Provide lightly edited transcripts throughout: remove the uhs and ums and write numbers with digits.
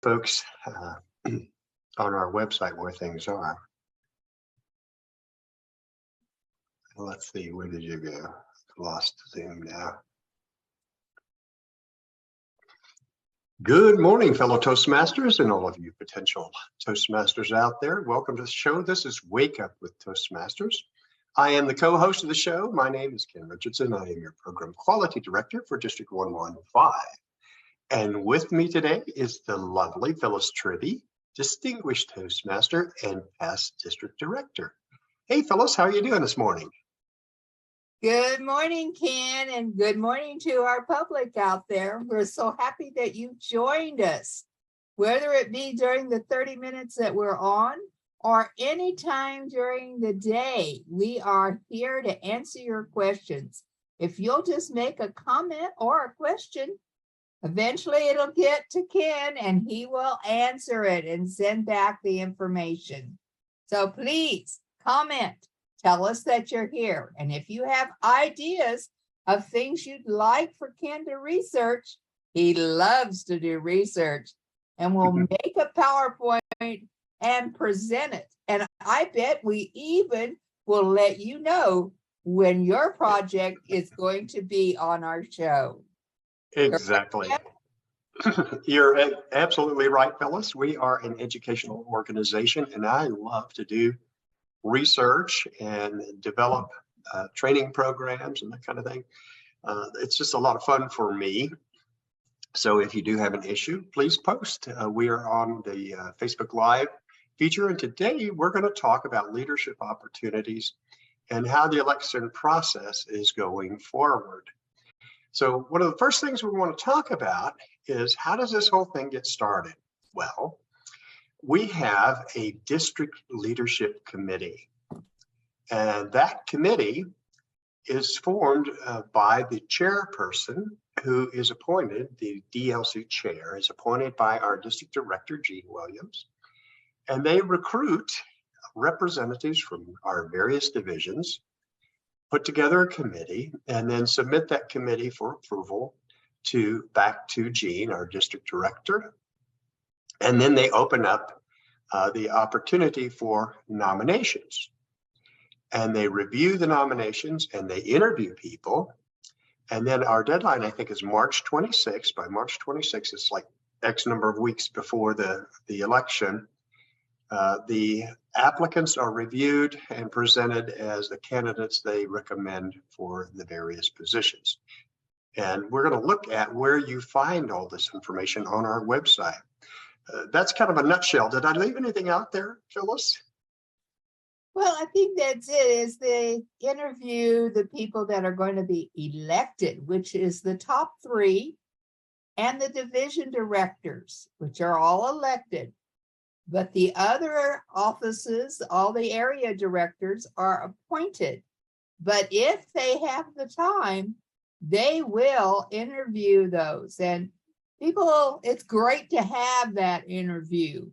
folks on our website where things are. Let's see, where did you go? Lost Zoom now. Good morning, fellow Toastmasters and all of you potential Toastmasters out there. Welcome to the show. This is Wake Up with Toastmasters. I am the co-host of the show. My name is Ken Richardson. I am your program quality director for District 115. And with me today is the lovely Phyllis Tribby, distinguished Toastmaster and past district director. Hey, Phyllis, how are you doing this morning? Good morning, Ken, and good morning to our public out there. We're so happy that you joined us, whether it be during the 30 minutes that we're on or anytime during the day. We are here to answer your questions. If you'll just make a comment or a question, eventually it'll get to Ken and he will answer it and send back the information. So please comment. Tell us that you're here. And if you have ideas of things you'd like for Ken to research, he loves to do research, and we'll make a PowerPoint and present it. And I bet we even will let you know when your project is going to be on our show. Exactly. You're absolutely right, Phyllis. We are an educational organization, and I love to do research and develop training programs and that kind of thing. It's just a lot of fun for me. So if you do have an issue, please post. We are on the Facebook Live feature, and today we're going to talk about leadership opportunities and how the election process is going forward. So one of the first things we want to talk about is, how does this whole thing get started? Well, we have a district leadership committee, and that committee is formed by the chairperson, who is appointed. The DLC chair is appointed by our district director, Gene Williams, and they recruit representatives from our various divisions, put together a committee, and then submit that committee for approval back to Gene, our district director. And then they open up the opportunity for nominations. And they review the nominations and they interview people. And then our deadline, I think, is March 26th. By March 26th, it's like X number of weeks before the election. The applicants are reviewed and presented as the candidates they recommend for the various positions. And we're going to look at where you find all this information on our website. That's kind of a nutshell. Did I leave anything out there, Phyllis? Well, I think that's it, is they interview the people that are going to be elected, which is the top three, and the division directors, which are all elected. But the other offices, all the area directors, are appointed. But if they have the time, they will interview those. And people, it's great to have that interview.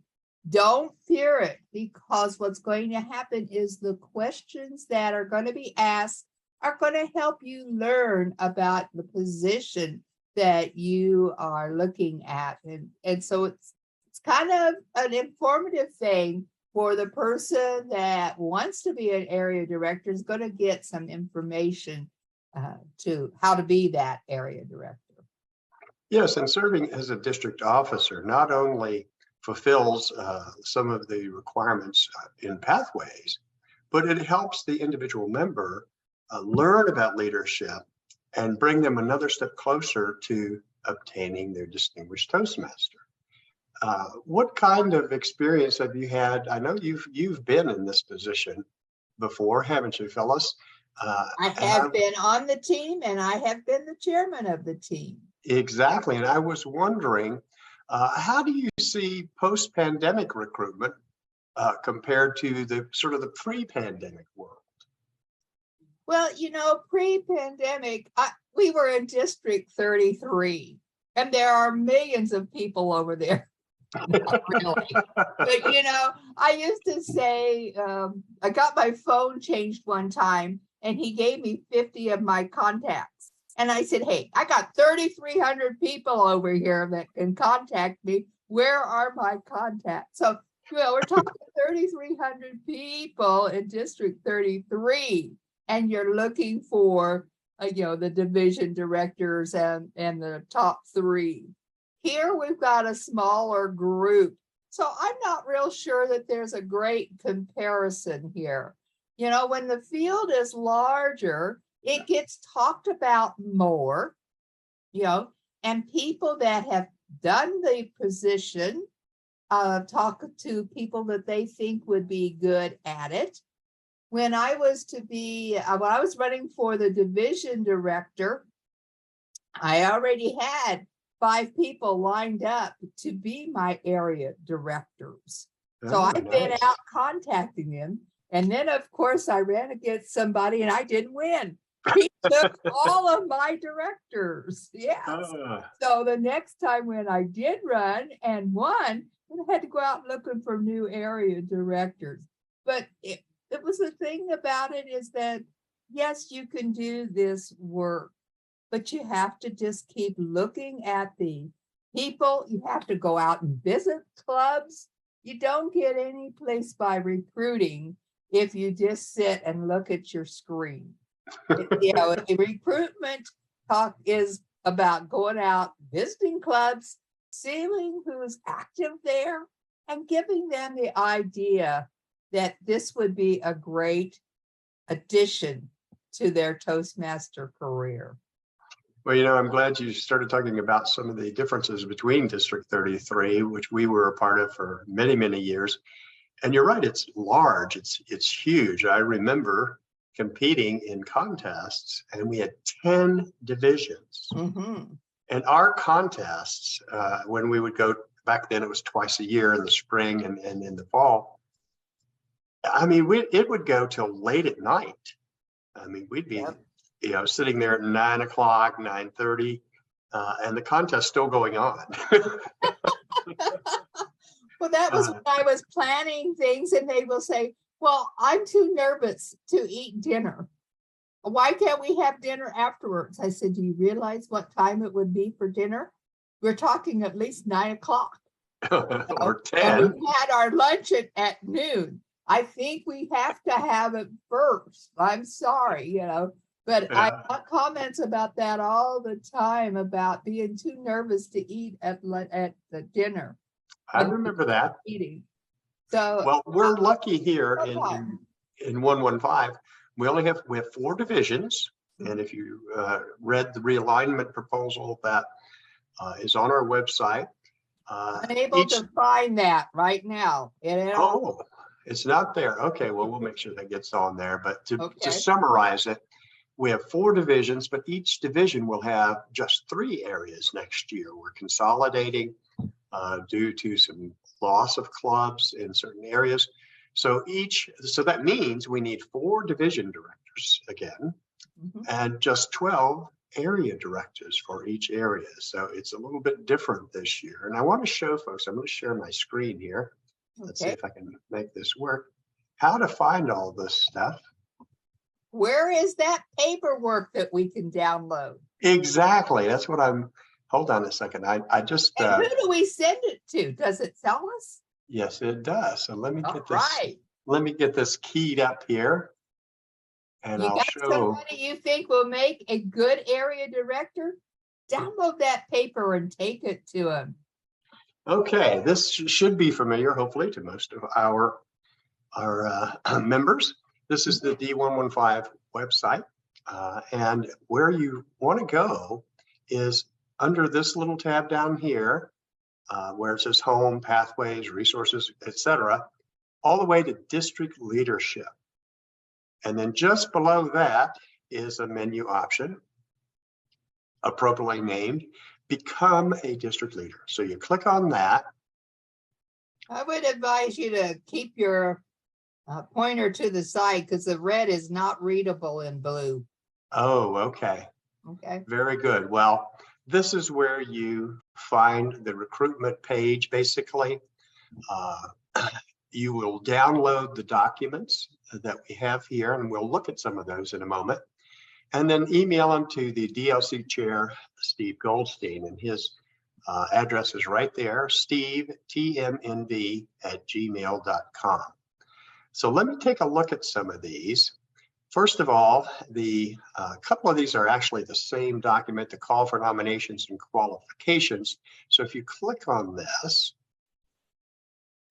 Don't fear it, because what's going to happen is the questions that are going to be asked are going to help you learn about the position that you are looking at. And so it's kind of an informative thing for the person that wants to be an area director, is going to get some information to how to be that area director. Yes, and serving as a district officer not only fulfills some of the requirements in pathways, but it helps the individual member learn about leadership and bring them another step closer to obtaining their distinguished Toastmaster. What kind of experience have you had? I know you've been in this position before, haven't you, Phyllis? I have been on the team, and I have been the chairman of the team. Exactly, and I was wondering, how do you see post-pandemic recruitment compared to the sort of the pre-pandemic world? Well, pre-pandemic, we were in District 33, and there are millions of people over there. Not really. But, I used to say, I got my phone changed one time, and he gave me 50 of my contacts. And I said, hey, I got 3,300 people over here that can contact me. where are my contacts? So, we're talking 3,300 people in District 33, and you're looking for, the division directors and the top 3. Here we've got a smaller group. So I'm not real sure that there's a great comparison here. When the field is larger, it gets talked about more, and people that have done the position talk to people that they think would be good at it. When I was running for the division director, I already had 5 people lined up to be my area directors. So I've been out contacting them. And then, of course, I ran against somebody and I didn't win. He took all of my directors. Yes. So the next time when I did run and won, I had to go out looking for new area directors. But it was the thing about it is that, yes, you can do this work, but you have to just keep looking at the people. You have to go out and visit clubs. You don't get any place by recruiting if you just sit and look at your screen. The recruitment talk is about going out, visiting clubs, seeing who's active there, and giving them the idea that this would be a great addition to their Toastmaster career. Well, I'm glad you started talking about some of the differences between District 33, which we were a part of for many, many years. And you're right, it's large, it's huge. I remember competing in contests and we had 10 divisions. Mm-hmm. And our contests, when we would go, back then it was twice a year in the spring and in the fall. I mean, it would go till late at night. I mean, we'd be, sitting there at 9 o'clock, 9:30, and the contest still going on. Well, that was when I was planning things and they will say, well, I'm too nervous to eat dinner. Why can't we have dinner afterwards? I said, do you realize what time it would be for dinner? We're talking at least 9 o'clock. Or 10. And we had our lunch at noon. I think we have to have it first. I'm sorry, but I got comments about that all the time about being too nervous to eat at the dinner. I remember that. Eating. So well, we're lucky here in 115. We have 4 divisions, and if you read the realignment proposal that is on our website, I'm able to find that right now. It's not there. Okay, well, we'll make sure that gets on there. But to summarize it, we have 4 divisions, but each division will have just 3 areas next year. We're consolidating due to some loss of clubs in certain areas. So that means we need 4 division directors again, and just 12 area directors for each area. So it's a little bit different this year. And I want to show folks, I'm going to share my screen here. Let's see if I can make this work. How to find all this stuff. Where is that paperwork that we can download? Exactly. That's what hold on a second. I just. And who do we send it to? Does it tell us? Yes, it does. So let me get this. Let me get this keyed up here. And I'll show. Somebody you think will make a good area director? Download that paper and take it to them. Okay, this should be familiar, hopefully, to most of our members. This is the D115 website, and where you want to go is under this little tab down here, where it says Home, Pathways, Resources, etc., all the way to District Leadership. And then just below that is a menu option, appropriately named, Become a District Leader. So you click on that. I would advise you to keep your pointer to the side because the red is not readable in blue. Oh, okay. Okay. Very good. Well, this is where you find the recruitment page, basically. You will download the documents that we have here, and we'll look at some of those in a moment, and then email them to the DLC chair, Steve Goldstein, and his address is right there, stevetmnv@gmail.com. So let me take a look at some of these. First of all, the couple of these are actually the same document, the call for nominations and qualifications. So if you click on this,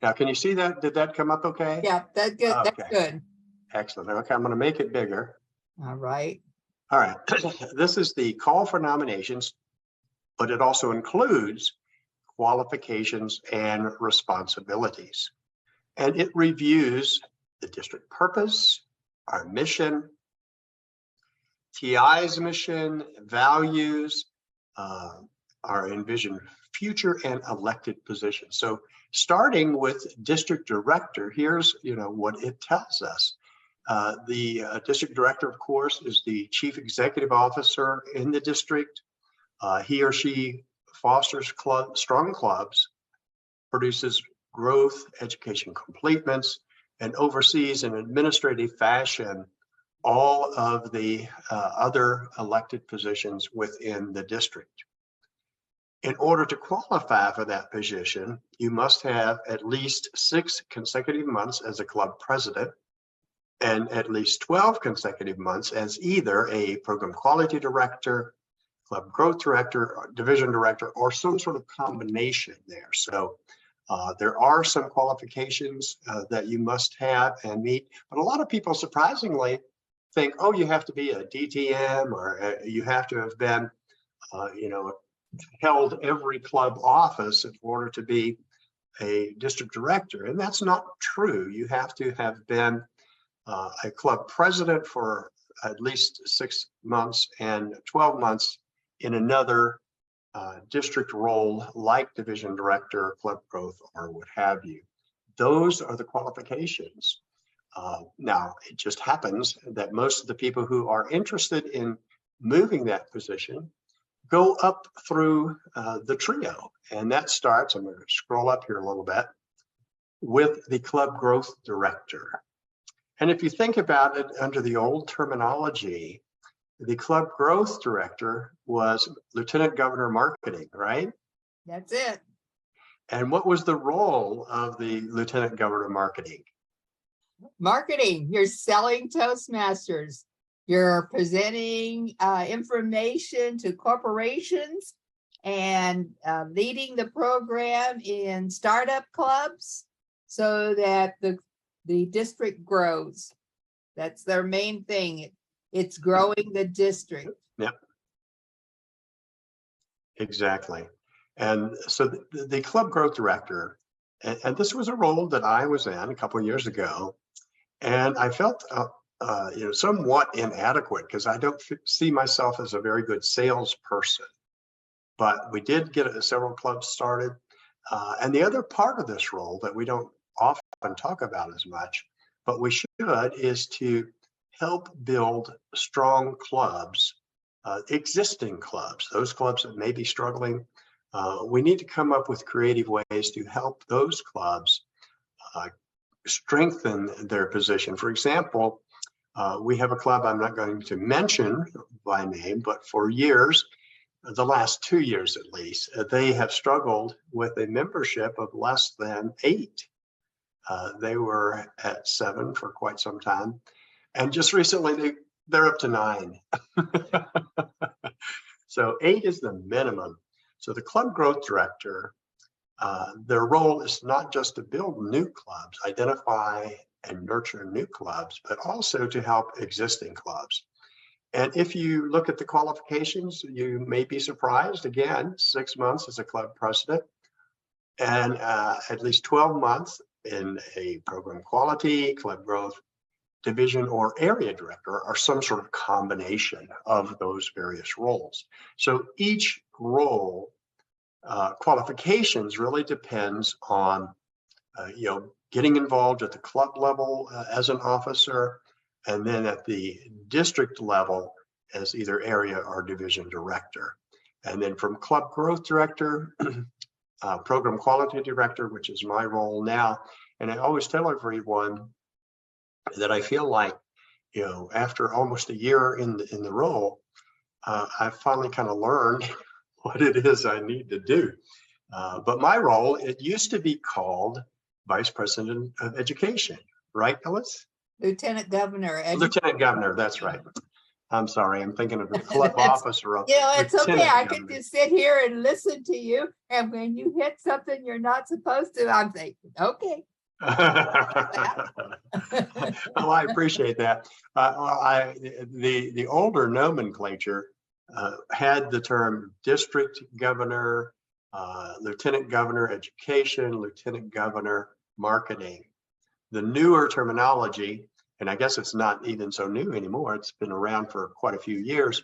now can you see that? Did that come up okay? Yeah, that's good. Okay. That's good. Excellent. Okay, I'm going to make it bigger. All right. All right. This is the call for nominations, but it also includes qualifications and responsibilities. And it reviews the district purpose, our mission, TI's mission, values, our envisioned future, and elected positions. So starting with district director, here's what it tells us. The district director, of course, is the chief executive officer in the district. He or she fosters strong clubs, produces growth, education completements, and oversees in administrative fashion all of the other elected positions within the district. In order to qualify for that position, you must have at least 6 consecutive months as a club president and at least 12 consecutive months as either a program quality director, club growth director, or division director, or some sort of combination there. So there are some qualifications that you must have and meet, but a lot of people surprisingly think, oh, you have to be a DTM or you have to have been, held every club office in order to be a district director. And that's not true. You have to have been a club president for at least 6 months and 12 months in another district role like division director, club growth, or what have you. Those are the qualifications. Now, it just happens that most of the people who are interested in moving that position go up through the trio. And that starts, I'm going to scroll up here a little bit, with the club growth director. And if you think about it under the old terminology, the club growth director was Lieutenant Governor Marketing, right? That's it. And what was the role of the Lieutenant Governor Marketing? Marketing. You're selling Toastmasters. You're presenting information to corporations and leading the program in startup clubs so that the district grows. That's their main thing. It's growing the district. Yep. Exactly. And so the club growth director, and this was a role that I was in a couple of years ago, and I felt somewhat inadequate because I don't see myself as a very good salesperson. But we did get several clubs started. And the other part of this role that we don't often talk about as much, but we should, is to help build strong clubs, existing clubs, those clubs that may be struggling. We need to come up with creative ways to help those clubs strengthen their position. For example, we have a club I'm not going to mention by name, but for years, the last 2 years at least, they have struggled with a membership of less than 8. They were at 7 for quite some time. And just recently, they're up to 9. So 8 is the minimum. So the club growth director, their role is not just to build new clubs, identify and nurture new clubs, but also to help existing clubs. And if you look at the qualifications, you may be surprised. Again, 6 months as a club president and at least 12 months in a program quality, club growth, division, or area director, or some sort of combination of those various roles. So each role qualifications really depends on getting involved at the club level as an officer, and then at the district level as either area or division director. And then from club growth director, program quality director, which is my role now. And I always tell everyone that I feel like, after almost a year in the role, I've finally kind of learned what it is I need to do. But my role, it used to be called Vice President of Education, right, Phyllis? Lieutenant Governor. Lieutenant Governor, that's right. I'm sorry, I'm thinking of the club officer. Of It's okay. Lieutenant I Governor. can just sit here and listen to you. And when you hit something you're not supposed to, I'm thinking, okay. Well, I appreciate that. The older nomenclature had the term district governor, lieutenant governor education, lieutenant governor marketing. The newer terminology, and I guess it's not even so new anymore, it's been around for quite a few years,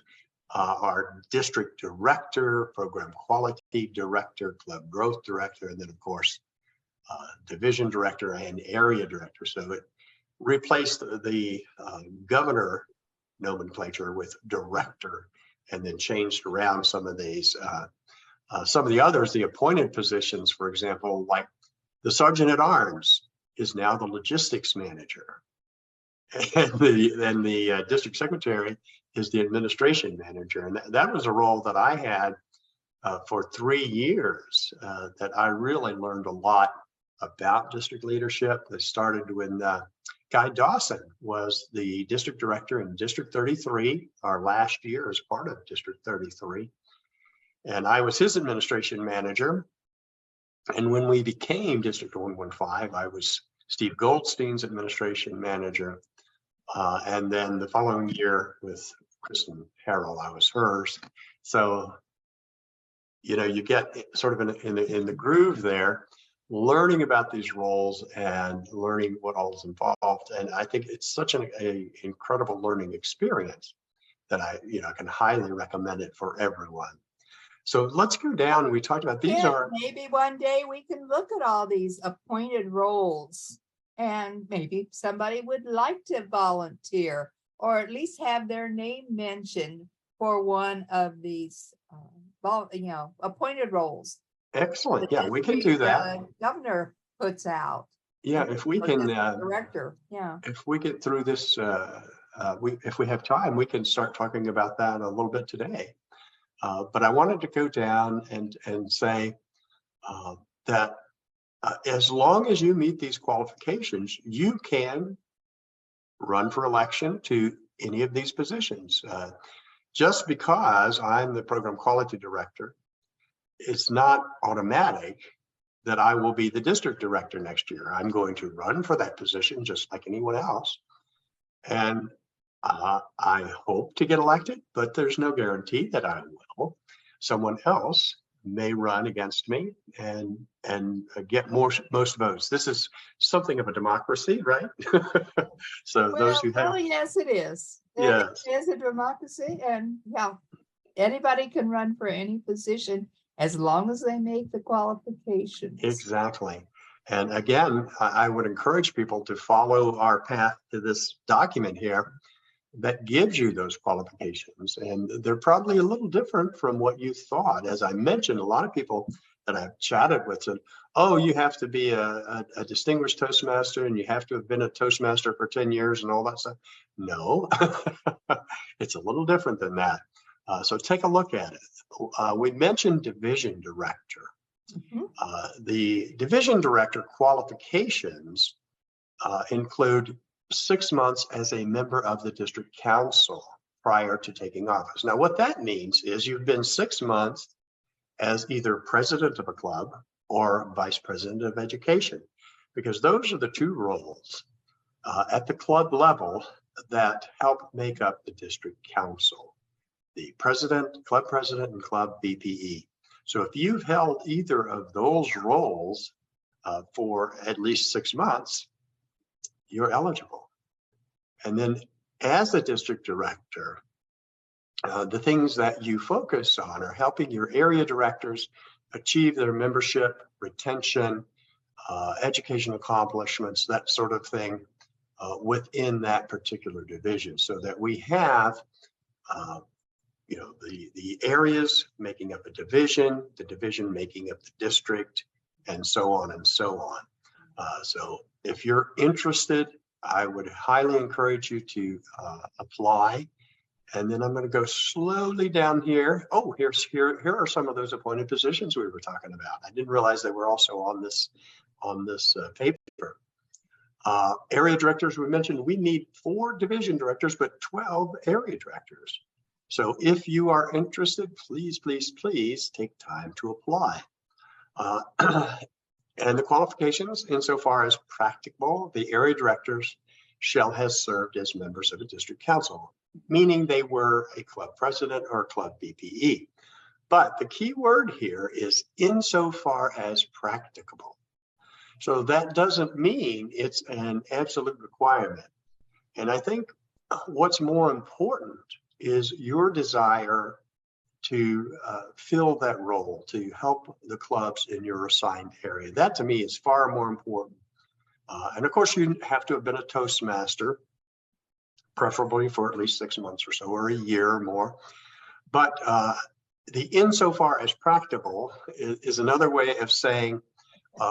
are district director, program quality director, club growth director, and then of course, division director and area director. So it replaced the governor nomenclature with director, and then changed around some of these. Some of the others, the appointed positions, for example, like the sergeant at arms is now the logistics manager, and the district secretary is the administration manager. And that was a role that I had for 3 years that I really learned a lot about district leadership. That started when Guy Dawson was the district director in District 33, our last year as part of District 33. And I was his administration manager. And when we became District 115, I was Steve Goldstein's administration manager. And then the following year with Kristen Harrell, I was hers. So, you know, you get sort of in the groove there, learning about these roles and learning what all is involved. And I think it's such an incredible learning experience that I can highly recommend it for everyone. So let's go down. We talked about these are maybe one day we can look at all these appointed roles, and maybe somebody would like to volunteer or at least have their name mentioned for one of these appointed roles. excellent. Yeah, we can do that. Governor puts out. Yeah, if we can, director. Yeah. if we get through this, if we have time, we can start talking about that a little bit today. But I wanted to go down and say that as long as you meet these qualifications, you can run for election to any of these positions. Just because I'm the program quality director, it's not automatic that I will be the district director next year. I'm going to run for that position just like anyone else. And I hope to get elected, but there's no guarantee that I will. Someone else may run against me and get most votes. This is something of a democracy, right? So those who have, yes, it is. Yes, it is a democracy, and yeah, anybody can run for any position as long as they make the qualifications. Exactly. And again, I would encourage people to follow our path to this document here that gives you those qualifications. And they're probably a little different from what you thought. As I mentioned, a lot of people that I've chatted with said, oh, you have to be a distinguished Toastmaster and you have to have been a Toastmaster for 10 years and all that stuff. No, it's a little different than that. So take a look at it. We mentioned division director. Mm-hmm. The division director qualifications include 6 months as a member of the district council prior to taking office. Now, what that means is you've been 6 months as either president of a club or vice president of education, because those are the two roles at the club level that help make up the district council, the president, club president, and club BPE. So if you've held either of those roles for at least 6 months, you're eligible. And then as a district director, the things that you focus on are helping your area directors achieve their membership, retention, educational accomplishments, that sort of thing within that particular division, so that we have the areas making up a division, the division making up the district, and so on and so on. So if you're interested, I would highly encourage you to apply And then I'm going to go slowly down here. Oh, here are some of those appointed positions we were talking about. I didn't realize they were also on this paper. Area directors, we mentioned we need 4 division directors, but 12 area directors. So if you are interested, please, please, please take time to apply. And the qualifications, insofar as practicable, the area directors shall have served as members of a district council, meaning they were a club president or a club BPE. But the key word here is insofar as practicable. So that doesn't mean it's an absolute requirement. And I think what's more important is your desire to fill that role, to help the clubs in your assigned area. That to me is far more important. And of course, you have to have been a Toastmaster, preferably for at least 6 months or so, or a year or more. But the insofar as practicable is another way of saying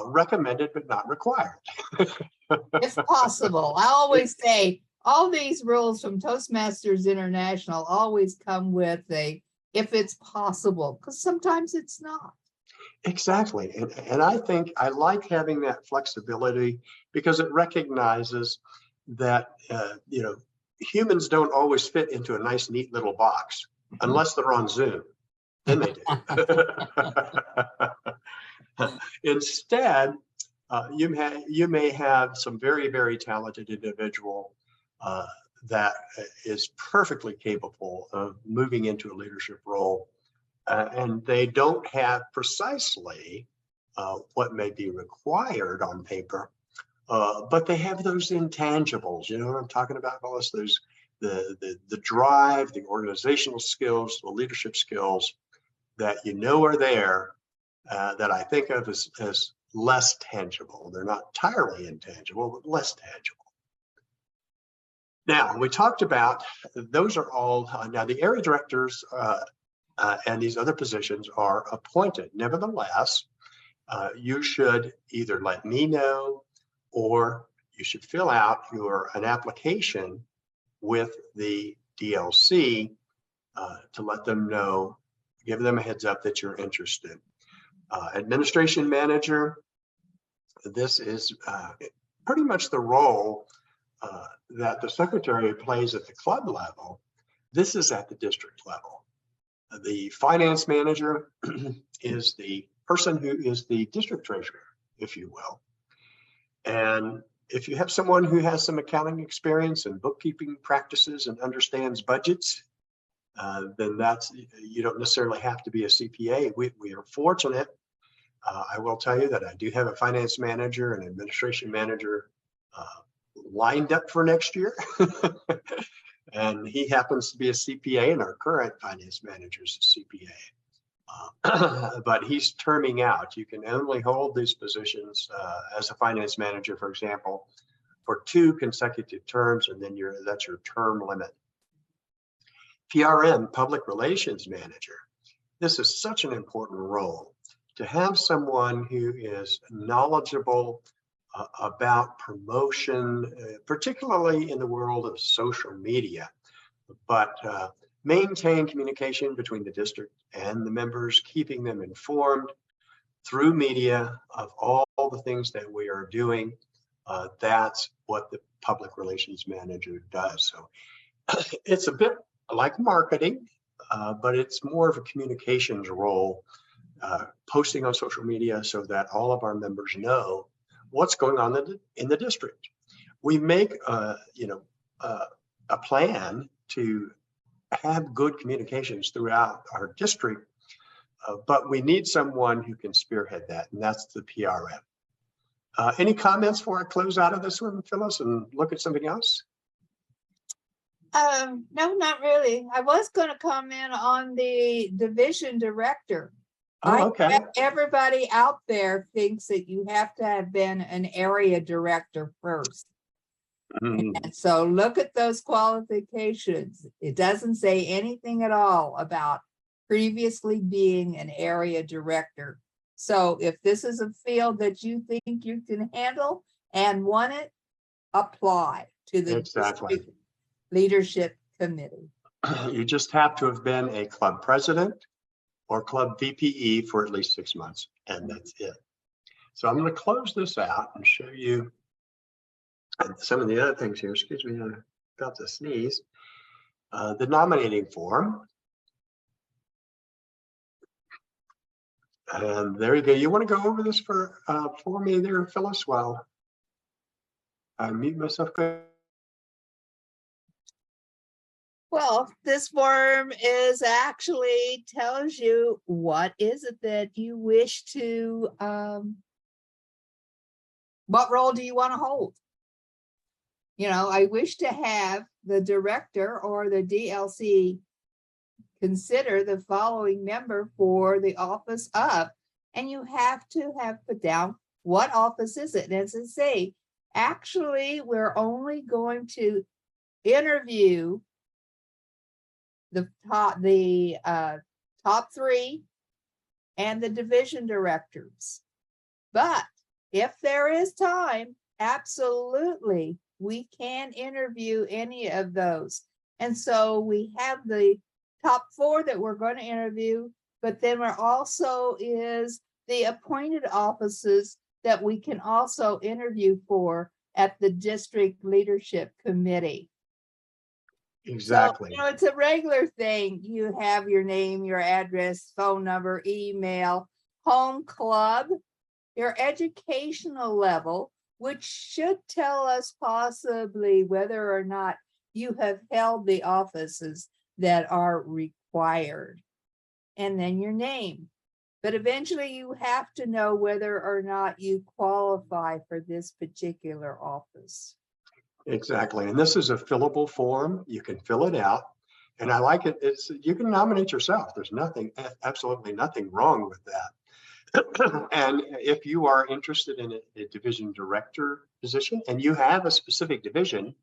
recommended but not required. If possible. I always say all these rules from Toastmasters International always come with a if it's possible, because sometimes it's not. Exactly. And I think I like having that flexibility because it recognizes that, humans don't always fit into a nice, neat little box unless they're on Zoom. Then they do. Instead, you may have some very, very talented individual that is perfectly capable of moving into a leadership role, and they don't have precisely what may be required on paper, but they have those intangibles. You know what I'm talking about, Phyllis? Those the drive, the organizational skills, the leadership skills that are there that I think of as less tangible. They're not entirely intangible, but less tangible. Now, we talked about, those are all, now the area directors and these other positions are appointed. Nevertheless, you should either let me know or you should fill out an application with the DLC to let them know, give them a heads up that you're interested. Administration manager, this is pretty much the role that the secretary plays at the club level. This is at the district level. The finance manager is the person who is the district treasurer, if you will. And if you have someone who has some accounting experience and bookkeeping practices and understands budgets, then you don't necessarily have to be a CPA. We are fortunate. I will tell you that I do have a finance manager and administration manager lined up for next year. And he happens to be a CPA, and our current finance manager is a CPA. But he's terming out. You can only hold these positions as a finance manager, for example, for 2 consecutive terms, and then that's your term limit. PRM, Public Relations Manager. This is such an important role, to have someone who is knowledgeable about promotion, particularly in the world of social media, but maintain communication between the district and the members, keeping them informed through media of all the things that we are doing. That's what the public relations manager does. So it's a bit like marketing, but it's more of a communications role, posting on social media so that all of our members know what's going on in the district. We make a plan to have good communications throughout our district, but we need someone who can spearhead that, and that's the PRM. Any comments before I close out of this one, Phyllis, and look at something else? No, not really. I was going to comment on the division director. Oh, okay. Everybody out there thinks that you have to have been an area director first. And so look at those qualifications. It doesn't say anything at all about previously being an area director. So if this is a field that you think you can handle and want it, apply to the district leadership committee. You just have to have been a club president or club VPE for at least 6 months, and that's it. So I'm going to close this out and show you some of the other things here. Excuse me, I got to sneeze. The nominating form. And there you go. You want to go over this for me there, Phyllis, while I mute myself? Well, this form is actually tells you what is it that you wish to, what role do you want to hold? You know, I wish to have the director or the DLC consider the following member for the office of, and you have to have put down what office is it. And as I say, actually, we're only going to interview the top three and the division directors. But if there is time, absolutely, we can interview any of those. And so we have the top 4 that we're going to interview, but then there also is the appointed offices that we can also interview for at the district leadership committee. Exactly. So, you know, it's a regular thing. You have your name, your address, phone number, email, home club, your educational level, which should tell us possibly whether or not you have held the offices that are required, and then your name. But eventually you have to know whether or not you qualify for this particular office. Exactly. And this is a fillable form. You can fill it out. And I like it. You can nominate yourself. There's absolutely nothing wrong with that. And if you are interested in a division director position and you have a specific division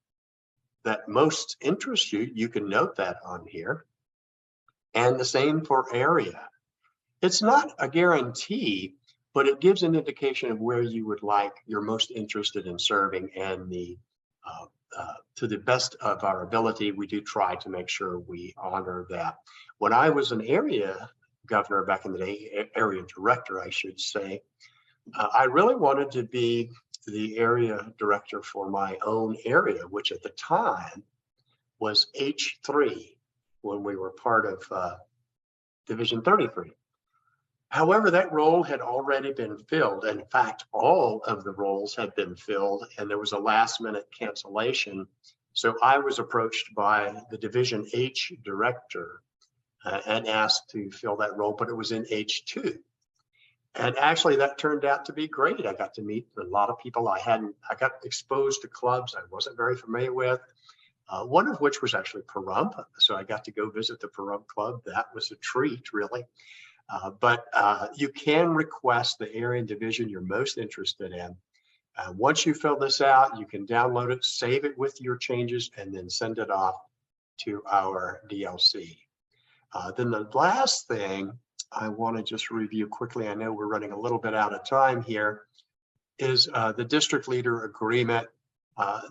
that most interests you, you can note that on here. And the same for area. It's not a guarantee, but it gives an indication of where you would like, you're most interested in serving, and to the best of our ability, we do try to make sure we honor that. When I was an area governor back in the day, area director, I should say, I really wanted to be the area director for my own area, which at the time was H3 when we were part of Division 33. However, that role had already been filled. In fact, all of the roles had been filled, and there was a last-minute cancellation. So I was approached by the Division H director and asked to fill that role, but it was in H2. And actually, that turned out to be great. I got to meet a lot of people I got exposed to clubs I wasn't very familiar with, one of which was actually Pahrump. So I got to go visit the Pahrump Club. That was a treat, really. But you can request the area and division you're most interested in. Once you fill this out, you can download it, save it with your changes, and then send it off to our DLC. Then the last thing I want to just review quickly, I know we're running a little bit out of time here, is the district leader agreement.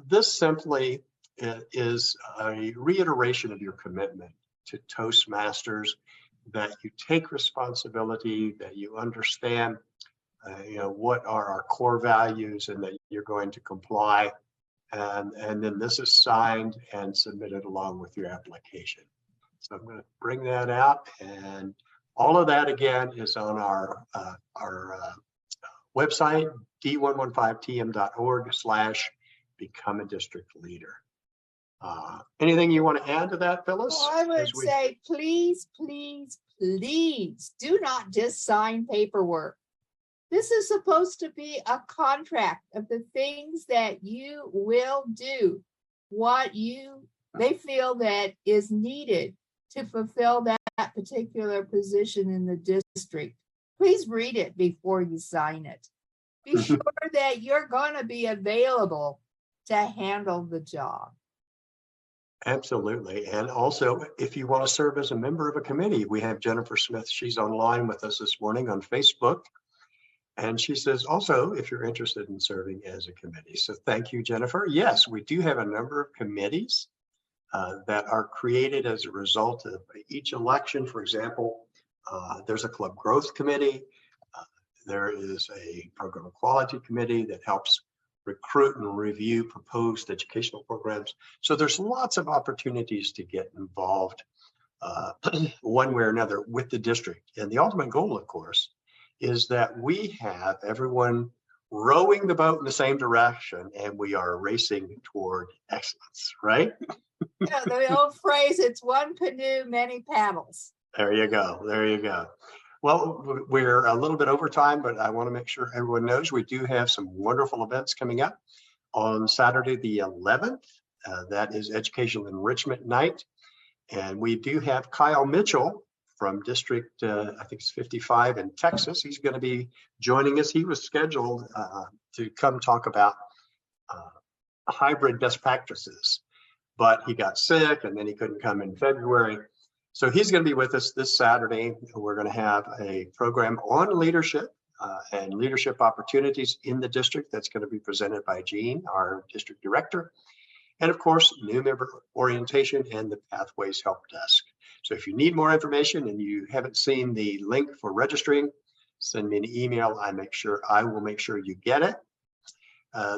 This simply is a reiteration of your commitment to Toastmasters, that you take responsibility, that you understand what are our core values, and that you're going to comply. And then this is signed and submitted along with your application. So I'm going to bring that out, and all of that again is on our website, d115tm.org/become a district leader. Anything you want to add to that, Phyllis? Well, I would say, please, please, please do not just sign paperwork. This is supposed to be a contract of the things that you will do, what they feel that is needed to fulfill that particular position in the district. Please read it before you sign it. Be sure that you're going to be available to handle the job. Absolutely. And also, if you want to serve as a member of a committee, we have Jennifer Smith. She's online with us this morning on Facebook. And she says also, if you're interested in serving as a committee. So thank you, Jennifer. Yes, we do have a number of committees that are created as a result of each election. For example, there's a club growth committee. There is a program quality committee that helps recruit and review proposed educational programs. So there's lots of opportunities to get involved one way or another with the district. And the ultimate goal, of course, is that we have everyone rowing the boat in the same direction and we are racing toward excellence, right? Yeah, the old phrase, it's one canoe, many paddles. There you go. There you go. Well, we're a little bit over time, but I want to make sure everyone knows we do have some wonderful events coming up on Saturday, the 11th. That is Educational Enrichment Night. And we do have Kyle Mitchell from District, I think it's 55 in Texas. He's going to be joining us. He was scheduled to come talk about hybrid best practices, but he got sick and then he couldn't come in February. So he's going to be with us this Saturday. We're going to have a program on leadership and leadership opportunities in the district that's going to be presented by Jean, our district director. And of course, new member orientation and the Pathways Help Desk. So if you need more information and you haven't seen the link for registering, send me an email. I will make sure you get it.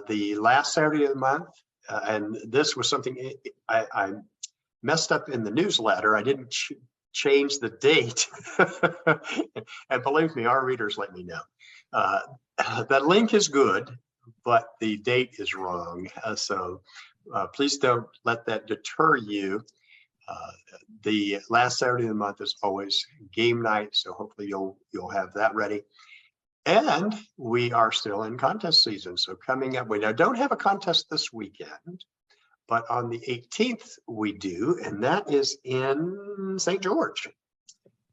The last Saturday of the month, and this was something I messed up in the newsletter. I didn't change the date. And believe me, our readers let me know. That link is good, but the date is wrong. So please don't let that deter you. The last Saturday of the month is always game night, so hopefully you'll have that ready. And we are still in contest season. So coming up, we now don't have a contest this weekend, but on the 18th we do, and that is in St. George.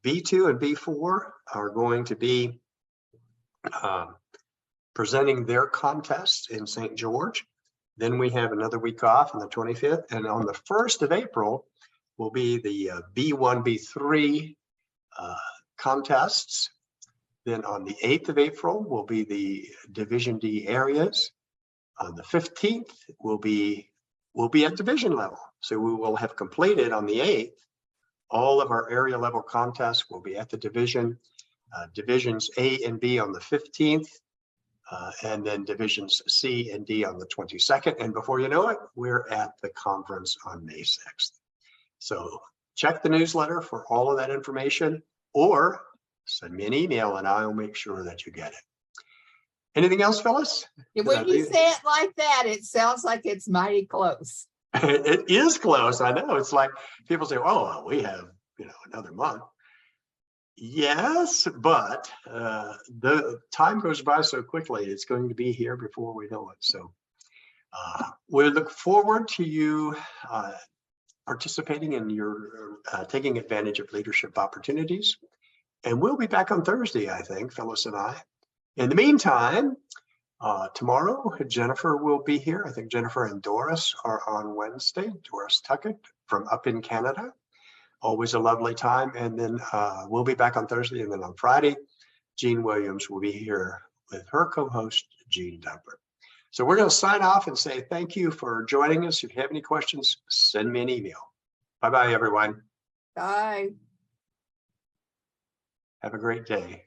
B2 and B4 are going to be presenting their contests in St. George. Then we have another week off on the 25th, and on the 1st of April will be the B1, B3 contests. Then on the 8th of April will be the Division D areas. On the 15th we'll be at division level. So we will have completed on the 8th all of our area level contests. Will be at the division, divisions A and B on the 15th, and then divisions C and D on the 22nd. And before you know it, we're at the conference on May 6th. So check the newsletter for all of that information, or send me an email and I'll make sure that you get it. Anything else, Phyllis? When you say it like that, it sounds like it's mighty close. It is close. I know. It's like people say, oh, well, we have, another month. Yes, but the time goes by so quickly. It's going to be here before we know it. So we look forward to you participating in your taking advantage of leadership opportunities. And we'll be back on Thursday, I think, Phyllis and I. In the meantime, tomorrow, Jennifer will be here. I think Jennifer and Doris are on Wednesday. Doris Tuckett from up in Canada. Always a lovely time. And then we'll be back on Thursday. And then on Friday, Jean Williams will be here with her co-host, Jean Dumper. So we're going to sign off and say thank you for joining us. If you have any questions, send me an email. Bye-bye, everyone. Bye. Have a great day.